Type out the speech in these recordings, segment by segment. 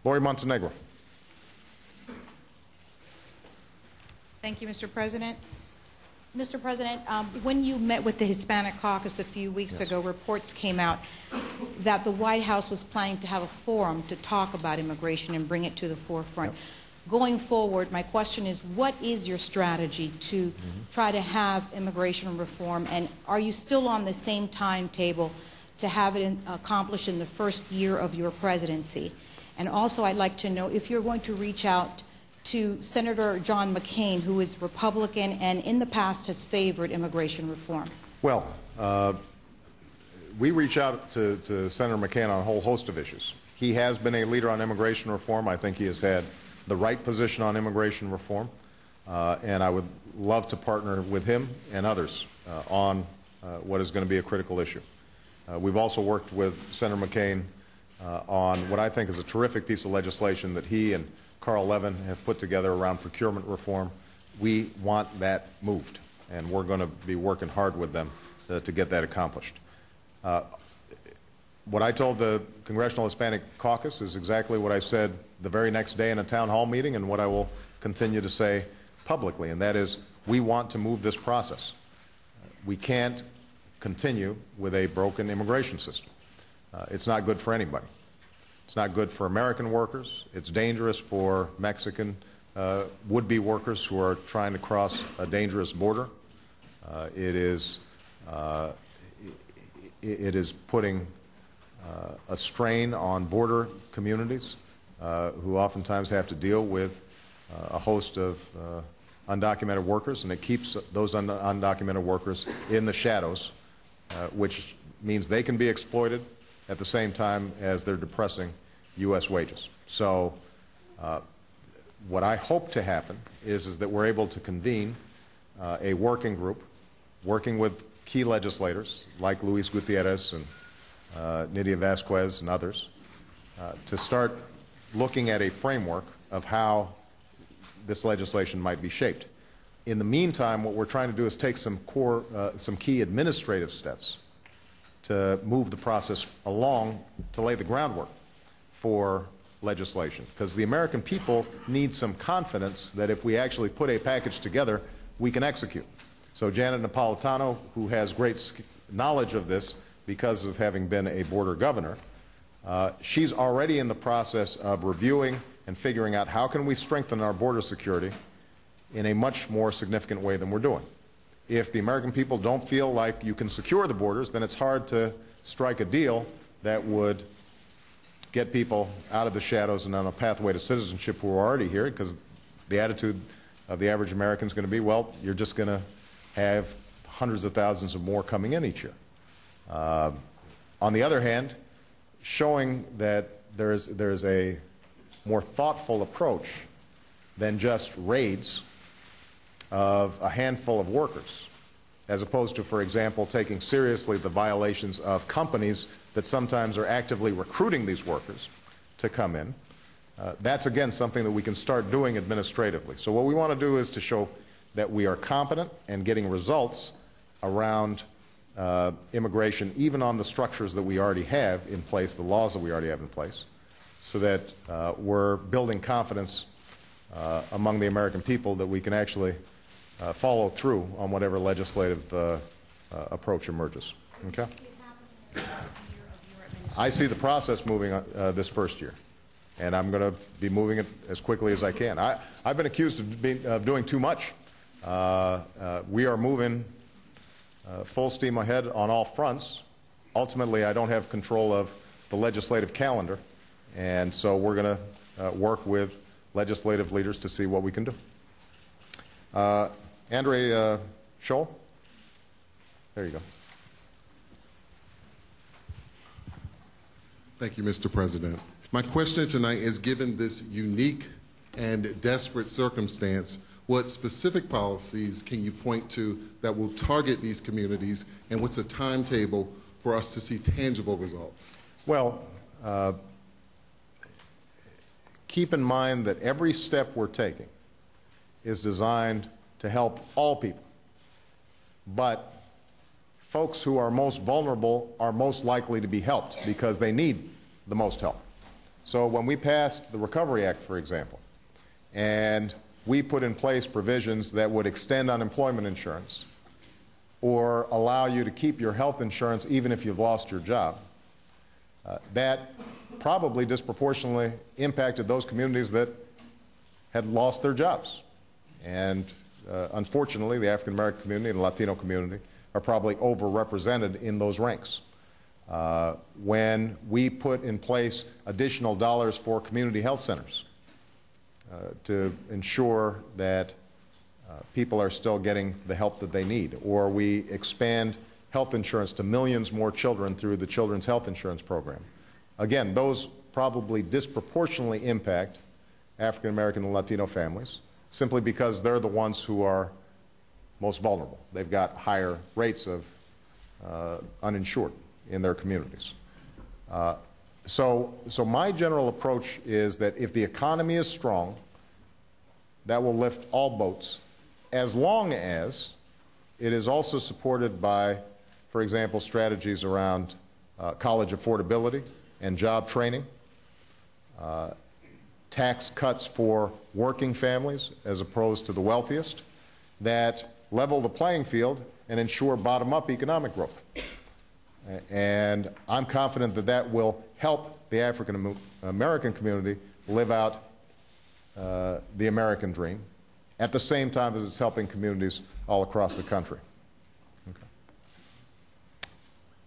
Lori Montenegro. Thank you, Mr. President. Mr. President, when you met with the Hispanic Caucus a few weeks ago, reports came out that the White House was planning to have a forum to talk about immigration and bring it to the forefront. Yep. Going forward, my question is, what is your strategy to try to have immigration reform, and are you still on the same timetable to have it accomplished in the first year of your presidency? And also, I'd like to know if you're going to reach out to Senator John McCain, who is Republican and in the past has favored immigration reform. Well, we reach out to Senator McCain on a whole host of issues. He has been a leader on immigration reform. I think he has had the right position on immigration reform, and I would love to partner with him and others on what is going to be a critical issue. We've also worked with Senator McCain on what I think is a terrific piece of legislation that he and Carl Levin have put together around procurement reform. We want that moved, and we're going to be working hard with them to get that accomplished. What I told the Congressional Hispanic Caucus is exactly what I said the very next day in a town hall meeting, and what I will continue to say publicly, and that is we want to move this process. We can't continue with a broken immigration system. It's not good for anybody. It's not good for American workers. It's dangerous for Mexican would-be workers who are trying to cross a dangerous border. It is putting a strain on border communities who oftentimes have to deal with a host of undocumented workers, and it keeps those undocumented workers in the shadows, which means they can be exploited at the same time as they're depressing U.S. wages. So what I hope to happen is that we're able to convene a working group working with key legislators like Luis Gutierrez and Nydia Vasquez and others to start looking at a framework of how this legislation might be shaped. In the meantime, what we're trying to do is take some key administrative steps to move the process along to lay the groundwork for legislation, because the American people need some confidence that if we actually put a package together, we can execute. So Janet Napolitano, who has great knowledge of this because of having been a border governor, she's already in the process of reviewing and figuring out how can we strengthen our border security in a much more significant way than we're doing. If the American people don't feel like you can secure the borders, then it's hard to strike a deal that would get people out of the shadows and on a pathway to citizenship who are already here, because the attitude of the average American is going to be, well, you're just going to have hundreds of thousands of more coming in each year. On the other hand, showing that there's a more thoughtful approach than just raids of a handful of workers, as opposed to, for example, taking seriously the violations of companies that sometimes are actively recruiting these workers to come in. That's, again, something that we can start doing administratively. So what we want to do is to show that we are competent and getting results around immigration, even on the structures that we already have in place, the laws that we already have in place, so that we're building confidence among the American people that we can actually follow through on whatever legislative approach emerges. Okay? I see the process moving this first year, and I'm going to be moving it as quickly as I can. I've been accused of doing too much. We are moving full steam ahead on all fronts. Ultimately, I don't have control of the legislative calendar, and so we're going to work with legislative leaders to see what we can do. Andre Scholl? There you go. Thank you, Mr. President. My question tonight is, given this unique and desperate circumstance, what specific policies can you point to that will target these communities, and what's a timetable for us to see tangible results? Well, keep in mind that every step we're taking is designed to help all people, but folks who are most vulnerable are most likely to be helped because they need the most help. So when we passed the Recovery Act, for example, and we put in place provisions that would extend unemployment insurance or allow you to keep your health insurance even if you've lost your job, that probably disproportionately impacted those communities that had lost their jobs. And unfortunately, the African American community and the Latino community are probably overrepresented in those ranks. When we put in place additional dollars for community health centers to ensure that people are still getting the help that they need, or we expand health insurance to millions more children through the Children's Health Insurance Program. Again, those probably disproportionately impact African American and Latino families simply because they're the ones who are most vulnerable. They've got higher rates of uninsured in their communities. So my general approach is that if the economy is strong, that will lift all boats, as long as it is also supported by, for example, strategies around college affordability and job training, tax cuts for working families as opposed to the wealthiest, that level the playing field and ensure bottom-up economic growth. And I'm confident that that will help the African American community live out the American dream at the same time as it's helping communities all across the country. Okay.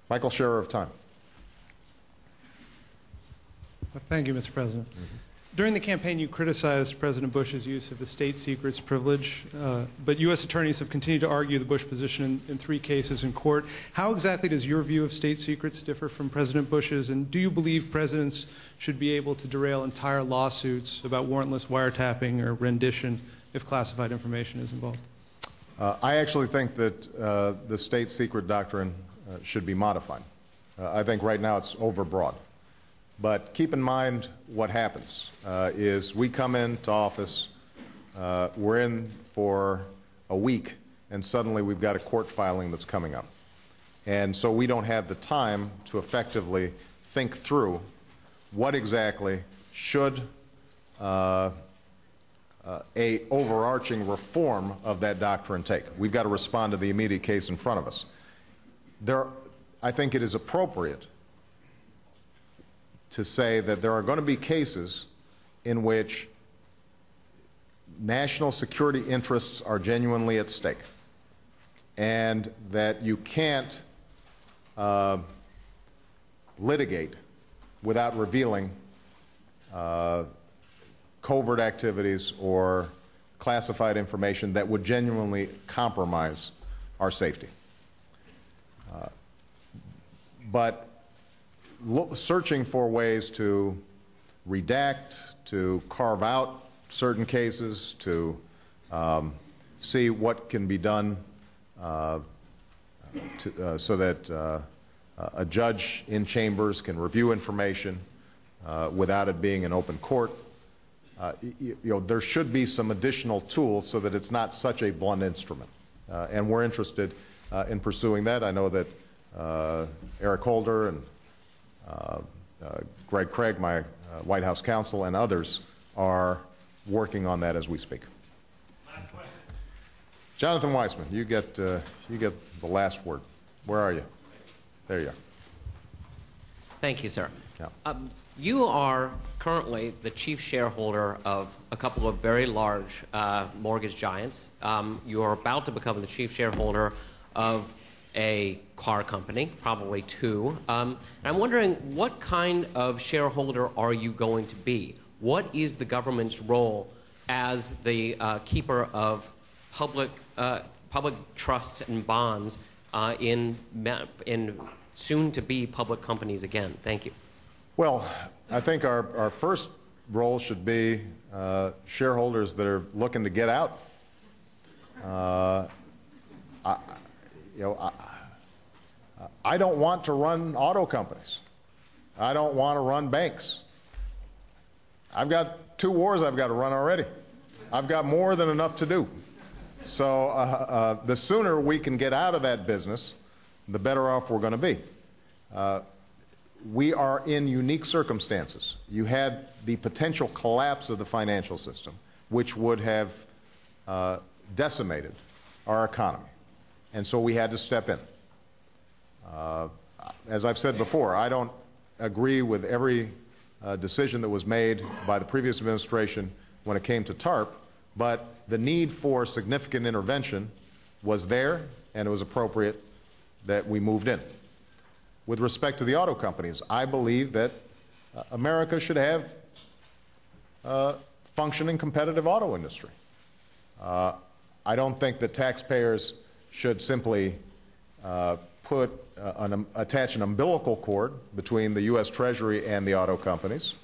Michael Scherer of Time. Thank you, Mr. President. During the campaign, you criticized President Bush's use of the state secrets privilege, but U.S. attorneys have continued to argue the Bush position in 3 cases in court. How exactly does your view of state secrets differ from President Bush's, and do you believe presidents should be able to derail entire lawsuits about warrantless wiretapping or rendition if classified information is involved? I actually think that the state secret doctrine should be modified. I think right now it's overbroad. But keep in mind what happens is we come into office, we're in for a week, and suddenly we've got a court filing that's coming up. And so we don't have the time to effectively think through what exactly should a overarching reform of that doctrine take. We've got to respond to the immediate case in front of us. I think it is appropriate to say that there are going to be cases in which national security interests are genuinely at stake, and that you can't litigate without revealing covert activities or classified information that would genuinely compromise our safety. But searching for ways to redact, to carve out certain cases, to see what can be done so that a judge in chambers can review information without it being an open court. There should be some additional tools so that it's not such a blunt instrument. And we're interested in pursuing that. I know that Eric Holder and Greg Craig, my White House counsel, and others are working on that as we speak. Jonathan Weissman, you get the last word. Where are you? There you are. Thank you, sir. Yeah. You are currently the chief shareholder of a couple of very large mortgage giants. You are about to become the chief shareholder of a car company, probably 2. And I'm wondering, what kind of shareholder are you going to be? What is the government's role as the keeper of public trusts and bonds in soon-to-be public companies again? Thank you. Well, I think our first role should be shareholders that are looking to get out. I don't want to run auto companies. I don't want to run banks. I've got 2 wars I've got to run already. I've got more than enough to do. So the sooner we can get out of that business, the better off we're going to be. we are in unique circumstances. You had the potential collapse of the financial system, which would have decimated our economy. And so we had to step in. As I've said before, I don't agree with every decision that was made by the previous administration when it came to TARP, but the need for significant intervention was there, and it was appropriate that we moved in. With respect to the auto companies, I believe that America should have a functioning competitive auto industry. I don't think that taxpayers should simply attach an umbilical cord between the U.S. Treasury and the auto companies.